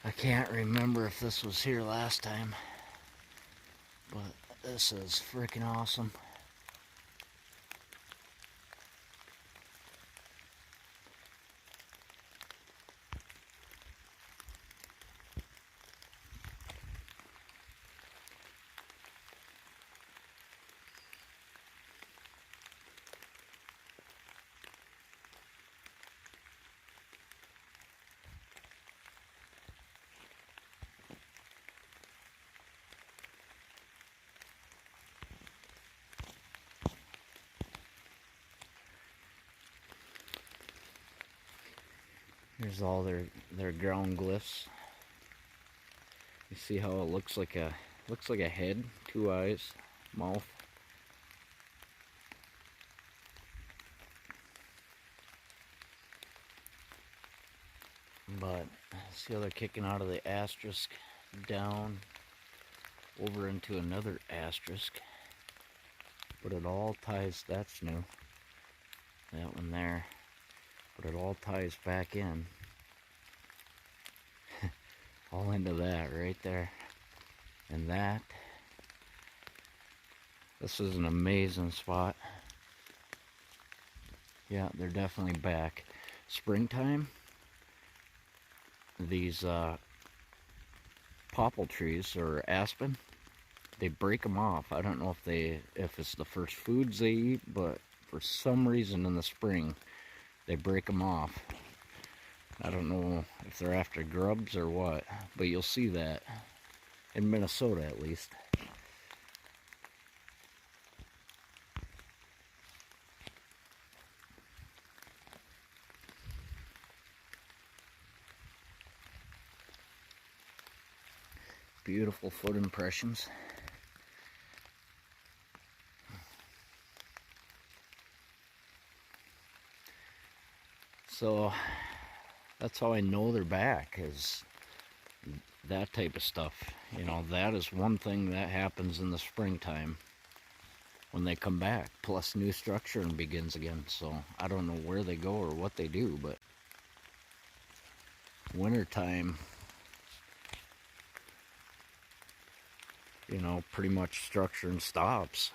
I can't remember if this was here last time, but this is freaking awesome. Here's all their ground glyphs. You see how it looks like a head, 2 eyes, mouth. But see how they're kicking out of the asterisk down over into another asterisk. But it all ties, that's new. That one there. But it all ties back in. All into that right there. And that. This is an amazing spot. Yeah, they're definitely back. Springtime, these popple trees or aspen, they break them off. I don't know if it's the first foods they eat, but for some reason in the spring they break them off. I don't know if they're after grubs or what, but you'll see that in Minnesota at least. Beautiful foot impressions. So that's how I know they're back, is that type of stuff. You know, that is one thing that happens in the springtime when they come back, plus new structure and begins again. So I don't know where they go or what they do, but wintertime, you know, pretty much structure and stops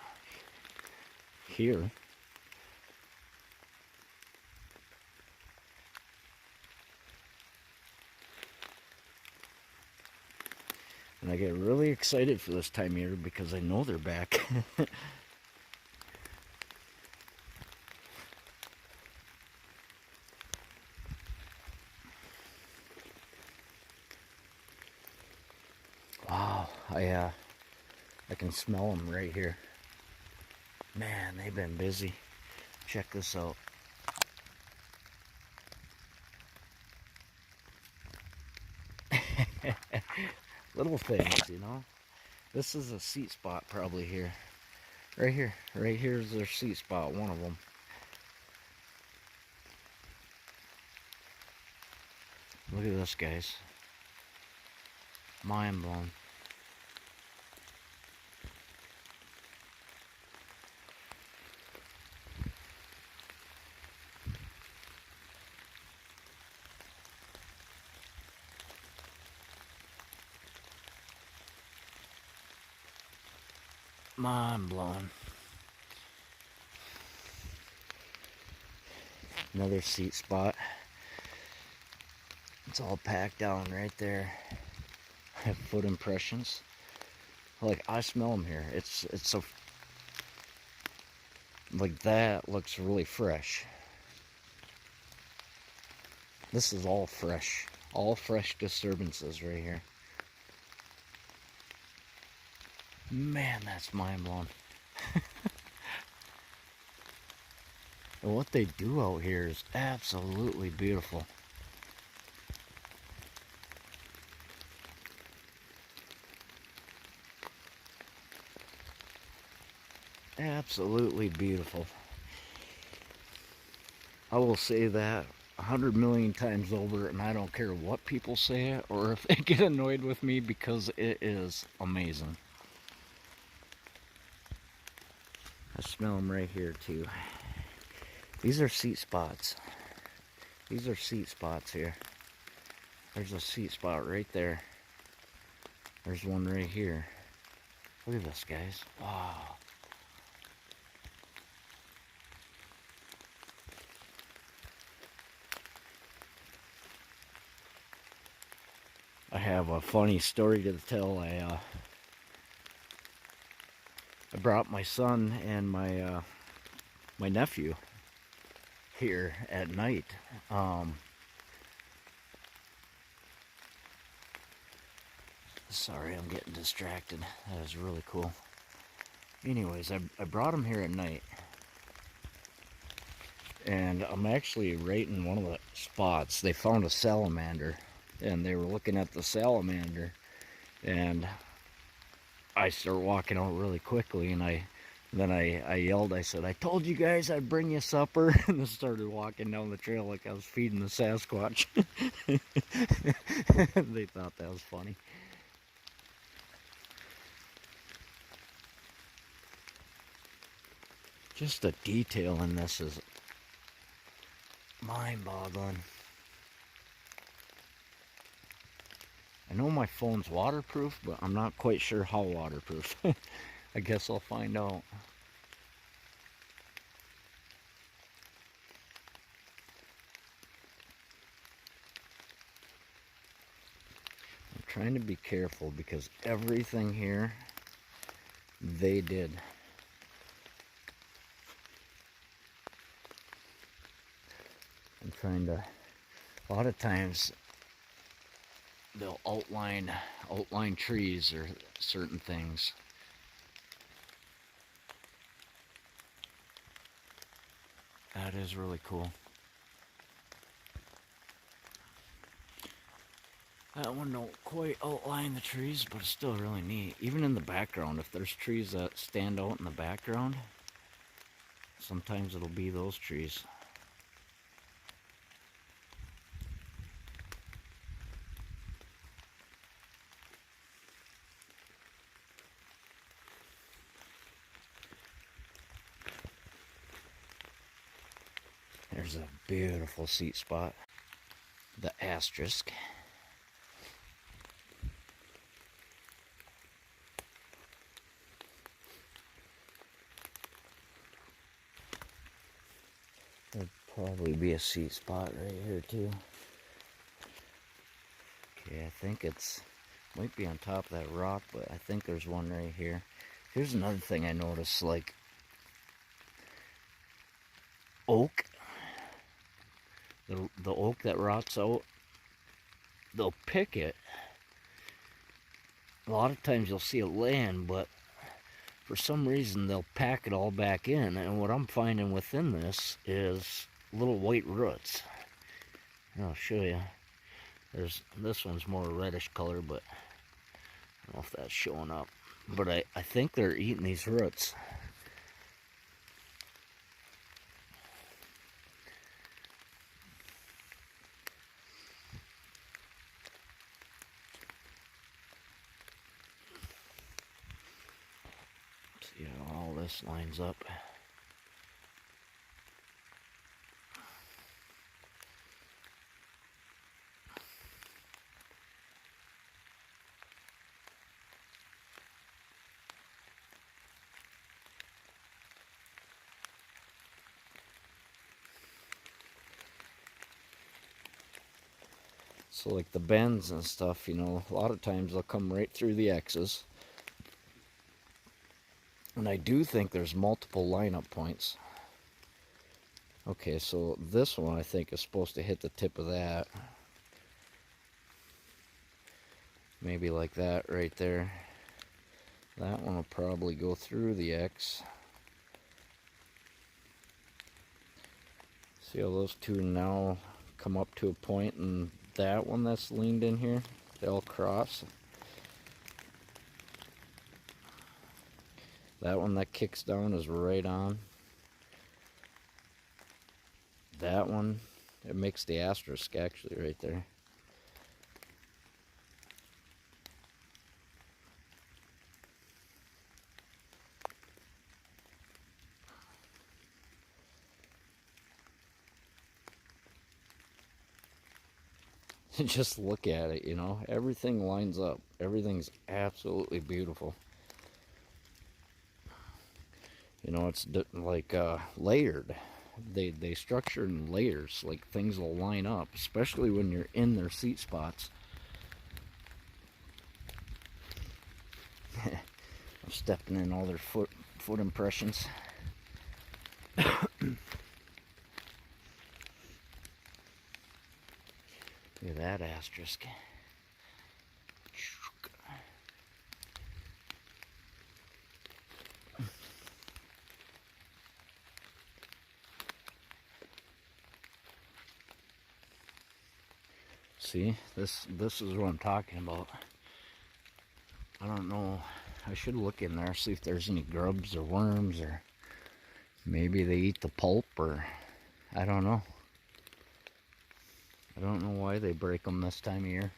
here. And I get really excited for this time of year because I know they're back. Wow, I can smell them right here. Man, they've been busy. Check this out. Little things, you know. This is a seat spot probably here. Right here. Right here is their seat spot, one of them. Look at this, guys. Mind blown. Mind blown. Another seat spot. It's all packed down right there. I have foot impressions. Like, I smell them here. It's so, like, that looks really fresh. This is all fresh. All fresh disturbances right here. Man, that's mind blowing. And what they do out here is absolutely beautiful. Absolutely beautiful. I will say that 100 million times over, and I don't care what people say or if they get annoyed with me, because it is amazing. I smell them right here too. These are seat spots. These are seat spots here. There's a seat spot right there. There's one right here. Look at this, guys. Wow. I have a funny story to tell. I brought my son and my nephew here at night. Sorry, I'm getting distracted. That was really cool. Anyways, I brought them here at night. And I'm actually right in one of the spots. They found a salamander. And they were looking at the salamander. And I start walking out really quickly. And then I yelled, I said, I told you guys I'd bring you supper. And I started walking down the trail like I was feeding the Sasquatch. They thought that was funny. Just the detail in this is mind-boggling. I know my phone's waterproof, but I'm not quite sure how waterproof. I guess I'll find out. I'm trying to be careful because everything here they did. I'm trying to, a lot of times they'll outline trees or certain things. That is really cool. That one don't quite outline the trees, but it's still really neat. Even in the background, if there's trees that stand out in the background, sometimes it'll be those trees. There's a beautiful seat spot. The asterisk. There'd probably be a seat spot right here too. Okay, I think might be on top of that rock, but I think there's one right here. Here's another thing I noticed, like oak. The oak that rots out, they'll pick it. A lot of times you'll see it laying, but for some reason they'll pack it all back in. And what I'm finding within this is little white roots. And I'll show you. This one's more reddish color, but I don't know if that's showing up. But I think they're eating these roots. See how all this lines up. So like the bends and stuff, you know, a lot of times they'll come right through the X's. And I do think there's multiple lineup points. Okay, so this one I think is supposed to hit the tip of that. Maybe like that right there. That one will probably go through the X. See how those two now come up to a point, and that one that's leaned in here, they'll cross. That one that kicks down is right on. That one, it makes the asterisk actually right there. Just look at it, you know. Everything lines up. Everything's absolutely beautiful. You know, it's like layered. They structure in layers, like things will line up, especially when you're in their seat spots. I'm stepping in all their foot impressions. Look at that asterisk. See, this is what I'm talking about. I don't know. I should look in there, see if there's any grubs or worms, or maybe they eat the pulp, or I don't know. I don't know why they break them this time of year.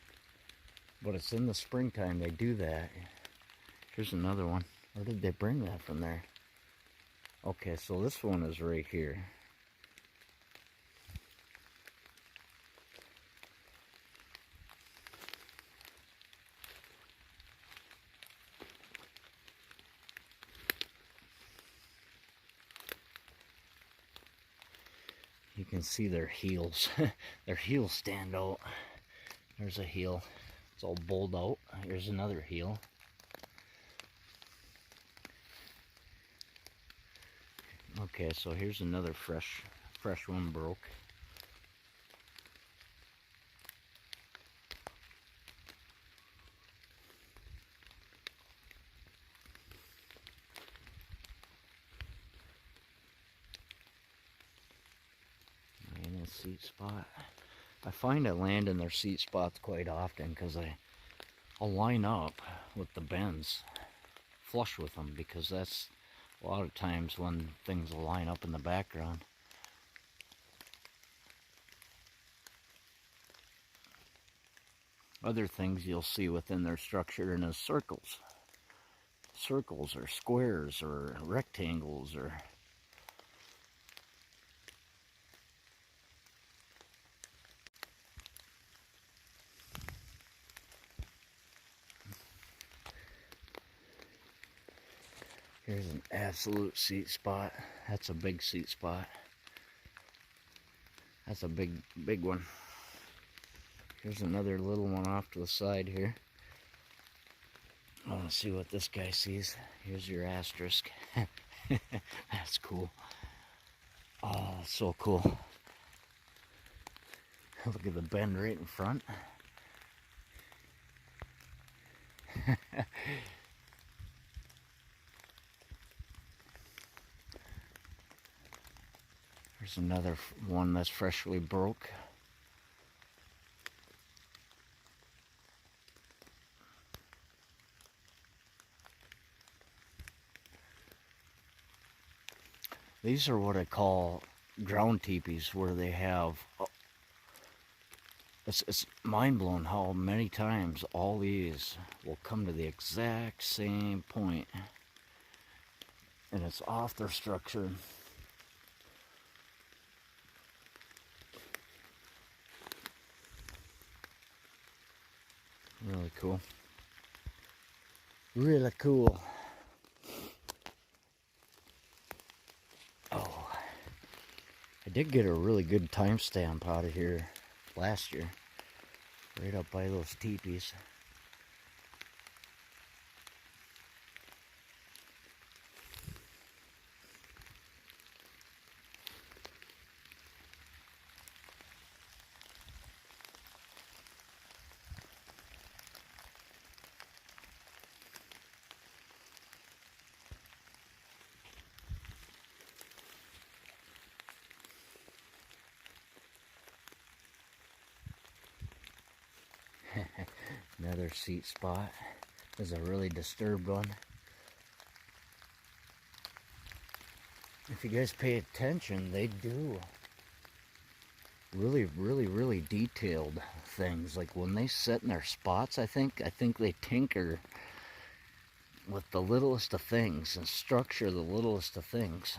But it's in the springtime they do that. Here's another one. Where did they bring that from there? Okay, so this one is right here. You can see their heels. Their heels stand out. There's a heel. It's all bowled out. Here's another heel. Okay, so here's another fresh one broke. In a seat spot. I find I land in their seat spots quite often because I'll line up with the bends, flush with them, because that's a lot of times when things will line up in the background. Other things you'll see within their structure in is circles. Circles or squares or rectangles or... Here's an absolute seat spot. That's a big seat spot. That's a big one. Here's another little one off to the side here. I want to see what this guy sees. Here's your asterisk. That's cool. Oh, so cool. Look at the bend right in front. There's another one that's freshly broke. These are what I call ground teepees, where they have... It's mind-blowing how many times all these will come to the exact same point. And it's off their structure. Really cool. Really cool. Oh, I did get a really good timestamp out of here last year, right up by those teepees. Another seat spot. This is a really disturbed one. If you guys pay attention, they do really detailed things. Like when they sit in their spots, I think they tinker with the littlest of things and structure the littlest of things.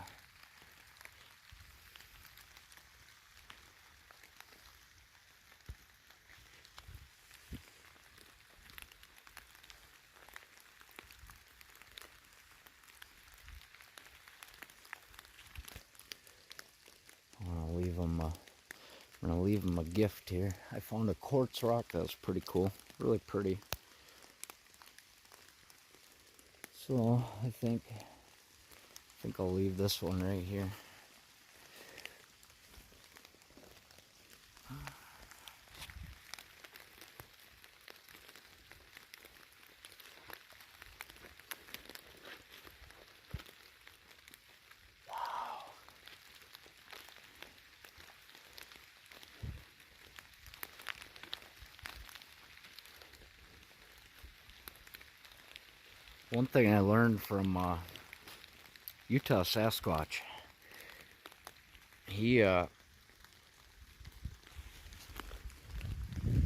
I'm gonna leave him a gift here. I found a quartz rock that was pretty cool, really pretty. So I think I'll leave this one right here. One thing I learned from Utah Sasquatch, he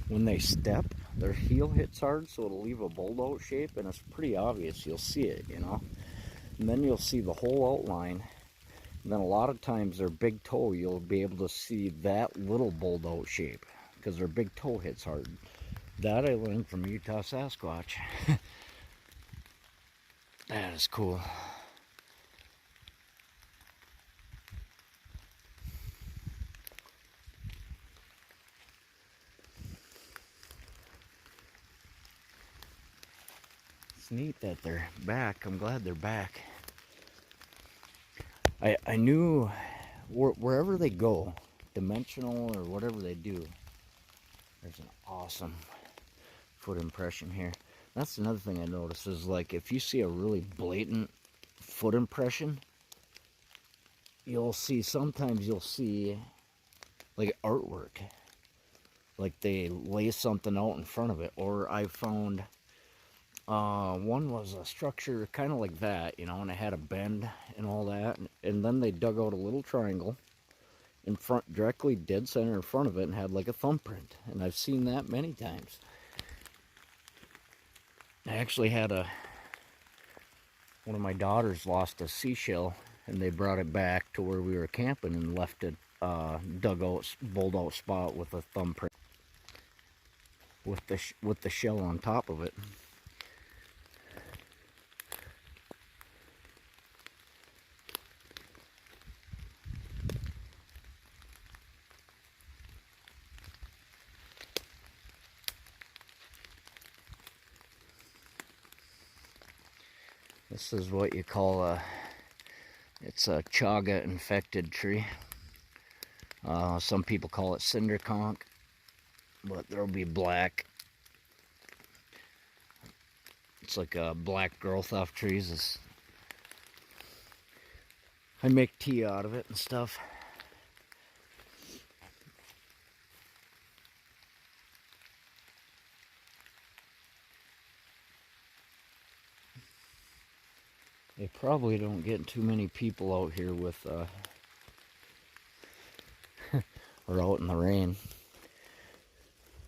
when they step, their heel hits hard, so it'll leave a bulldog shape, and it's pretty obvious. You'll see it, you know, and then you'll see the whole outline. And then a lot of times their big toe, you'll be able to see that little bulldog shape because their big toe hits hard. That I learned from Utah Sasquatch. That is cool. It's neat that they're back. I'm glad they're back. I knew wherever they go, dimensional or whatever they do, there's an awesome foot impression here. That's another thing I noticed is, like, if you see a really blatant foot impression, sometimes you'll see like artwork, like they lay something out in front of it. Or I found one was a structure kind of like that, you know, and it had a bend and all that, and then they dug out a little triangle in front, directly dead center in front of it, and had like a thumbprint. And I've seen that many times. I actually had one of my daughters lost a seashell, and they brought it back to where we were camping and left it dug out, bowled out spot with a thumbprint with the shell on top of it. This is what you call it's a chaga infected tree. Some people call it cinder conch, but there'll be black. It's like a black growth off trees. I make tea out of it and stuff. They probably don't get too many people out here with or out in the rain.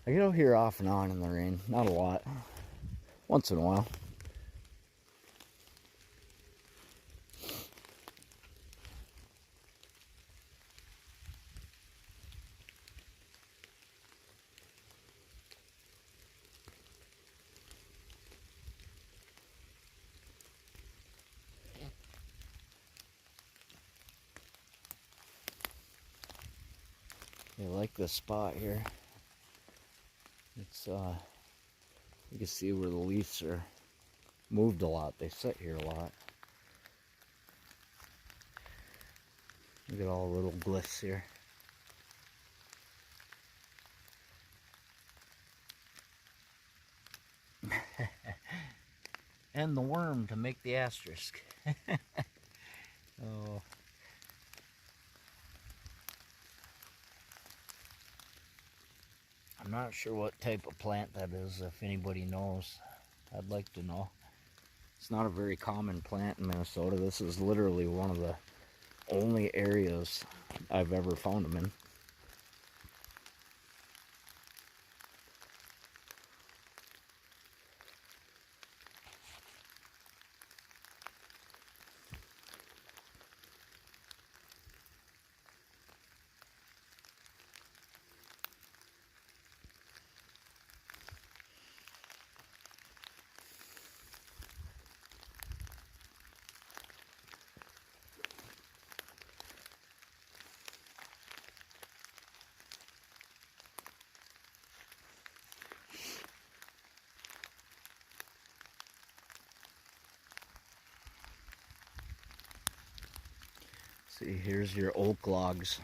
I get out here off and on in the rain, not a lot, once in a while. I like this spot here. It's you can see where the leaves are moved a lot. They sit here a lot. Look at all the little glyphs here. And the worm to make the asterisk. Oh. I'm not sure what type of plant that is. If anybody knows, I'd like to know. It's not a very common plant in Minnesota. This is literally one of the only areas I've ever found them in. See, here's your oak logs.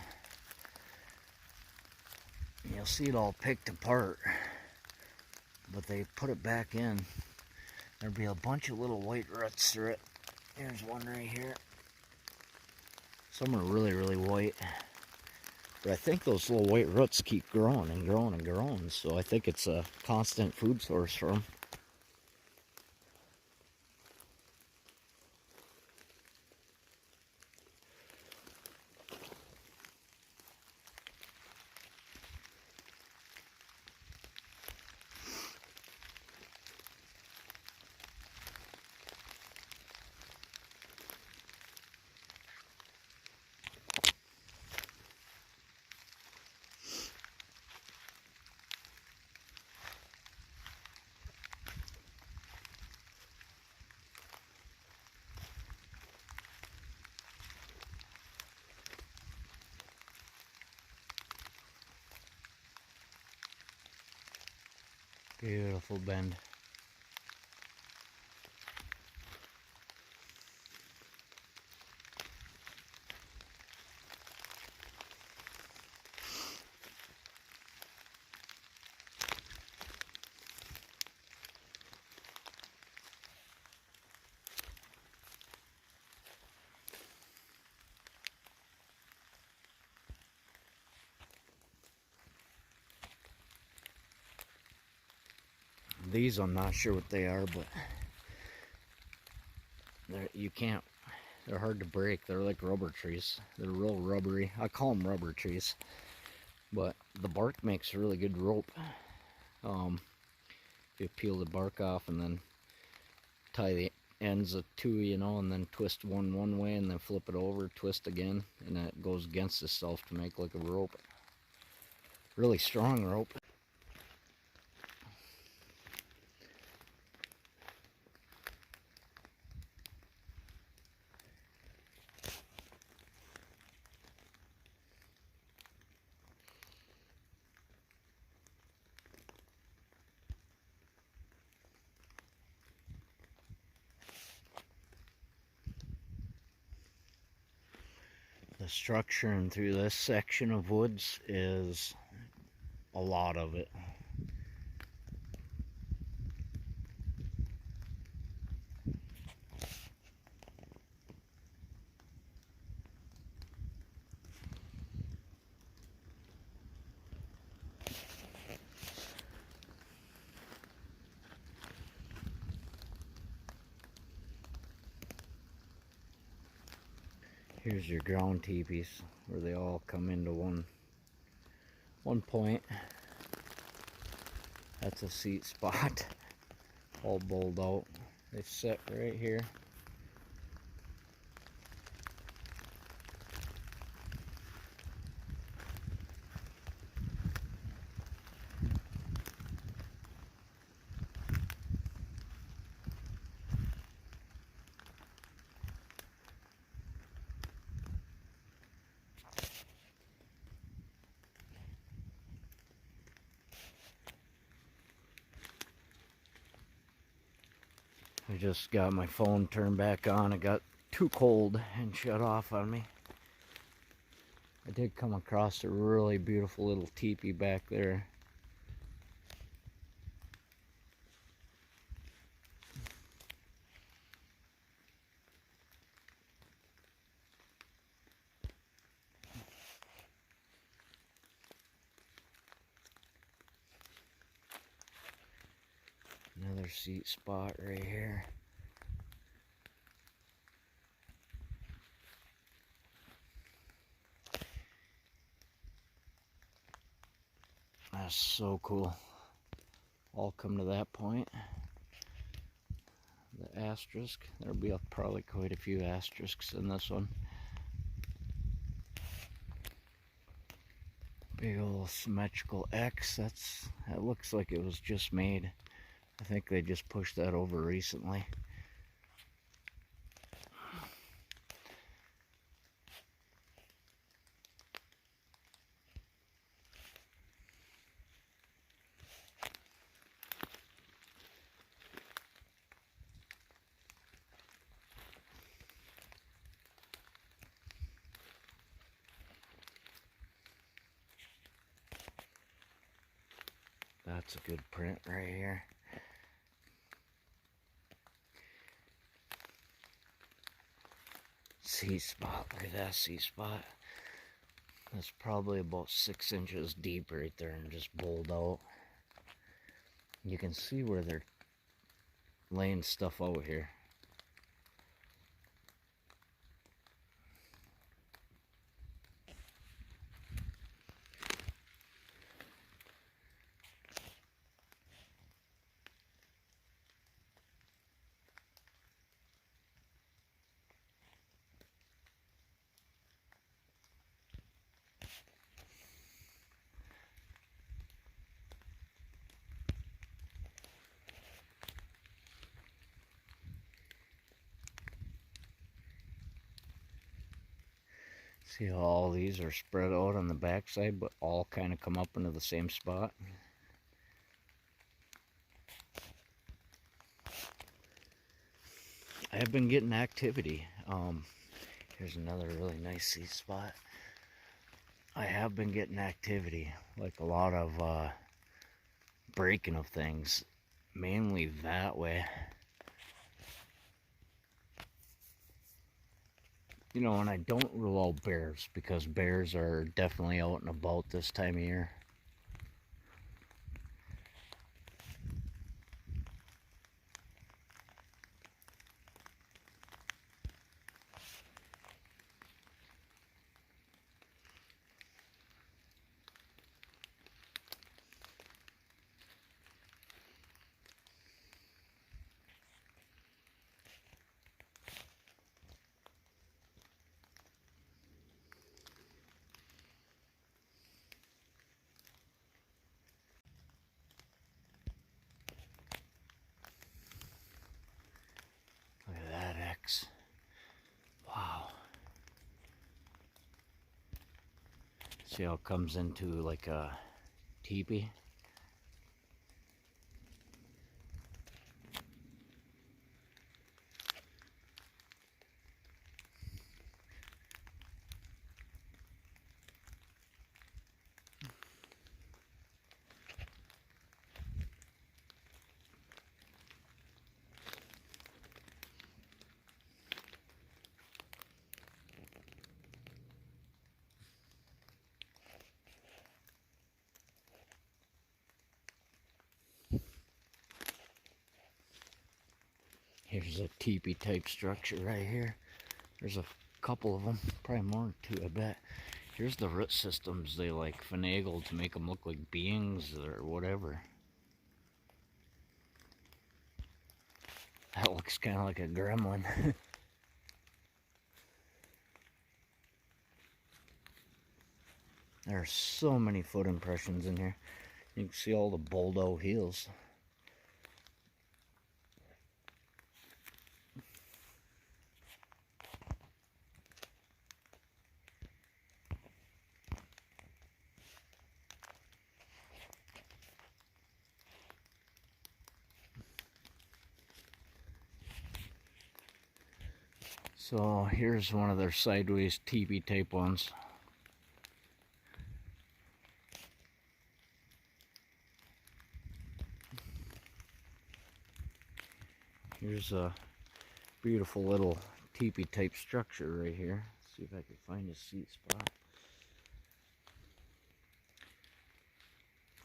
You'll see it all picked apart, but they put it back in. There'll be a bunch of little white roots through it. Here's one right here. Some are really, really white. But I think those little white roots keep growing and growing and growing, so I think it's a constant food source for them. Beautiful bend. These I'm not sure what they are, but they're hard to break. They're like rubber trees. They're real rubbery. I call them rubber trees, but the bark makes really good rope. You peel the bark off and then tie the ends of two, and then twist one way and then flip it over, twist again, and then it goes against itself to make like a rope. Really strong rope. The structure and through this section of woods is a lot of it. Here's your ground teepees where they all come into one point. That's a seat spot, all bowled out. They sit right here. I just got my phone turned back on. It got too cold and shut off on me. I did come across a really beautiful little teepee back there. Another seat spot right here. That's so cool. All come to that point. The asterisk. There'll be probably quite a few asterisks in this one. Big old symmetrical X. That looks like it was just made. I think they just pushed that over recently. That's a good print right here. Seed spot, look at that seed spot. That's probably about 6 inches deep right there and just bowled out. You can see where they're laying stuff out here. See how all these are spread out on the backside, but all kind of come up into the same spot. I have been getting activity. Here's another really nice seed spot. I have been getting activity, like a lot of breaking of things, mainly that way. You know, and I don't rule out bears, because bears are definitely out and about this time of year. Look at that X. Wow. See how it comes into like a teepee? Here's a teepee type structure right here. There's a couple of them, probably more than two, I bet. Here's the root systems they like finagled to make them look like beings or whatever. That looks kind of like a gremlin. There are so many foot impressions in here. You can see all the bulldog heels. So here's one of their sideways teepee type ones. Here's a beautiful little teepee type structure right here. Let's see if I can find a seat spot.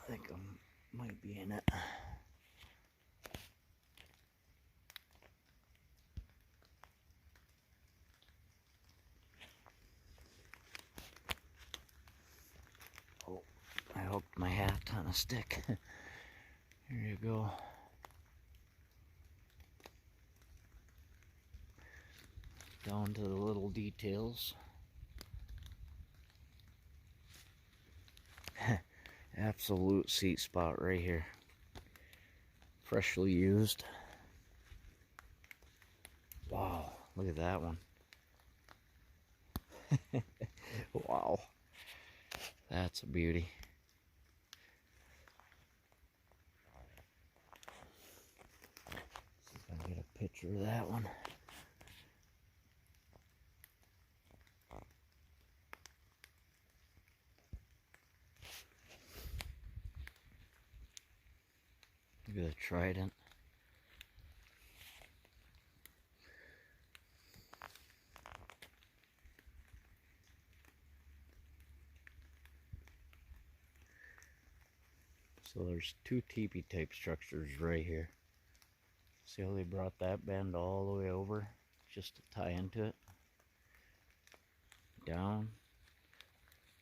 I think I might be in it. Oh, I hooked my hat on a stick. Here you go. Down to the little details. Absolute seat spot right here. Freshly used. Wow, look at that one. Wow. That's a beauty. See if I can get a picture of that one. Look at the trident. So there's two teepee type structures right here. See how they brought that bend all the way over just to tie into it? Down,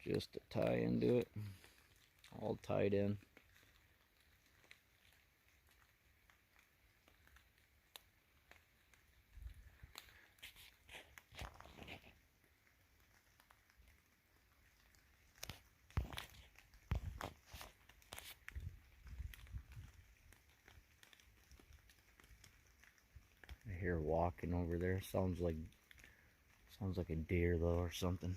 just to tie into it, all tied in. I hear walking over there. Sounds like a deer though, or something.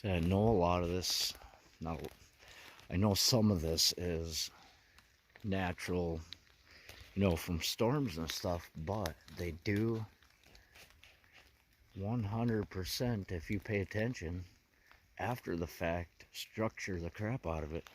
See, I know a lot of this. Not, I know some of this is natural, from storms and stuff, but they do 100%, if you pay attention, after the fact, structure the crap out of it.